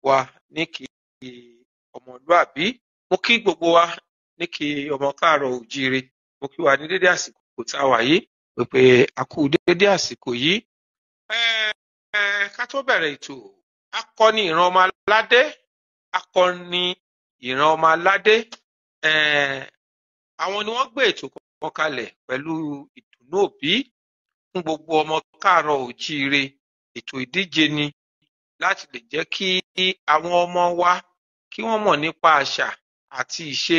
wa ní kí ọmọlúàbí. Mo kí gbogbo wa ní kí ọmọ káàárọ̀ oòjíire. Mo kí wa ní dédé àsìkò tá a wà yìí pé a kú dédé àsìkò yìí. Ká tó bẹ̀rẹ̀ ètò, akọni ìran ọmọ aládé, akọni ìran ọmọ aládé, àwọn ni wọ́n gbé ètò kan kalẹ̀ pẹ̀lú ìdùnnú òbí fún gbogbo ọmọ káàárọ̀ oòjíire. Ètò ìdíje ni láti lè jẹ́ kí àwọn ọmọ wa kí wọ́n mọ̀ nípa àṣà àti ìṣe,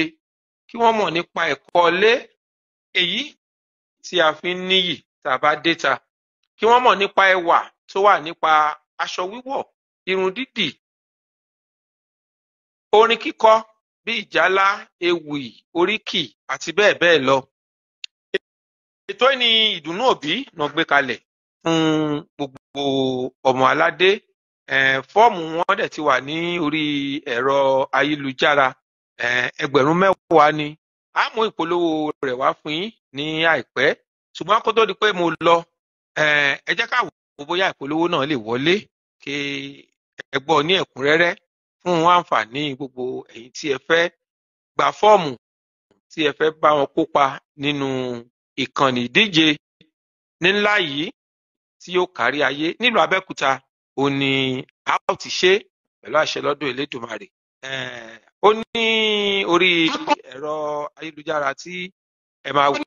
kí wọ́n mọ̀ nípa ẹ̀kọ́ ilé èyí tí a fi ń níyì tá a bá déta, kí wọ́n mọ̀ nípa ẹwà tó wà nípa aṣọ wíwọ̀, irun dídì, orin kíkọ bí ìjálá, ewì, oríkì àti bẹ́ẹ̀ bẹ́ẹ̀ lọ. Ètò yìí ni ìdùnnú òbí náà gbé kalẹ̀ fún gbogbo ọmọ aládé. Fọ́ọ̀mù wọn dẹ̀ ti wà ní orí ẹ̀rọ ayélujára. 10,000 ni. A mú ìpolówó rẹ̀ wá fún yín ní àìpẹ́. Ṣùgbọ́n kó tó di pé mo lọ, ẹ jẹ́ ká wò bóyá ìpolówó náà lè wọlé kí ẹ gbọ́ ní ẹ̀kúnrẹ́rẹ́ fún àǹfààní gbogbo ẹ̀yin tí ẹ fẹ́ gba fọ́ọ̀mù, tí ẹ fẹ́ bá wọn kópa nínú ìkànnì ìdíje ńlá yìí tí yóò kárí ayé nílùú Abẹ́òkúta. Ó ní a ó ti ṣe pẹ̀lú àṣẹ lọ́dọ̀ Elédùmarè. Ó ní orí ẹ̀rọ ayélujára tí ẹ máa wò.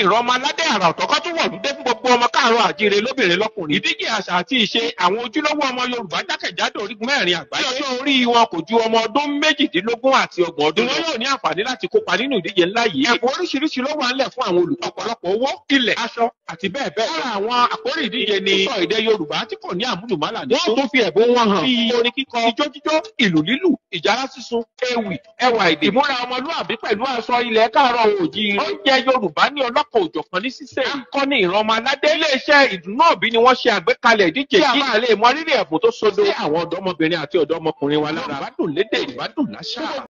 Ìran ọmọ aládé àrà ọ̀tọ̀kọ́ tó wọ̀ lóde fún gbogbo ọmọ káàárọ̀ àjíire lóbìnrin lọ́kùnrin. Ìdíje àṣà àti ìṣe àwọn ojúlówó ọmọ Yorùbá jákèjádò orígun mẹ́rin àgbáyé. Ọjọ́ orí wọn kò ju ọmọ ọdún 18 àti 30 ọdún. Wọ́n yóò ní àǹfààní láti kópa nínú ìdíje ńlá yìí. Ẹ̀bùn oríṣiríṣi ló wà ńlẹ̀ fún àwọn olùkọ́, ọ̀pọ̀lọpọ̀ owó, ilẹ̀, aṣọ àti bẹ́ẹ̀ bẹ́ẹ̀. Lára àwọn àkórí ìdíje ni sísọ èdè Yorùbá tí kò ní àmúlùmálà ní. Wọ́n tún fi ẹ̀bùn wọn hàn bíi orin kíkọ, ijó jíjó, ìlù lílù, ìjálá sísun, ewì, ẹwà èdè, ìmúra ọmọlúàbí pẹ̀lú aṣọ ilẹ̀ káàárọ̀ oòjíire. Oúnjẹ Yorùbá ní ọlọ́kan òjọ̀kan ní sísè. Akọni ìran ọmọ aládé iléeṣẹ́ ìdùnnú òbí ni wọ́n ṣe àgbékalẹ̀ ìdíje yìí. Kí a máa lè mọ rírì ẹ̀bùn tó sodo sí àwọn ọ̀dọ́mọbìnrin àti ọ̀dọ́mọkùnrin wa lára. Yorùbá dùn lédè, Yorùbá dùn láṣà.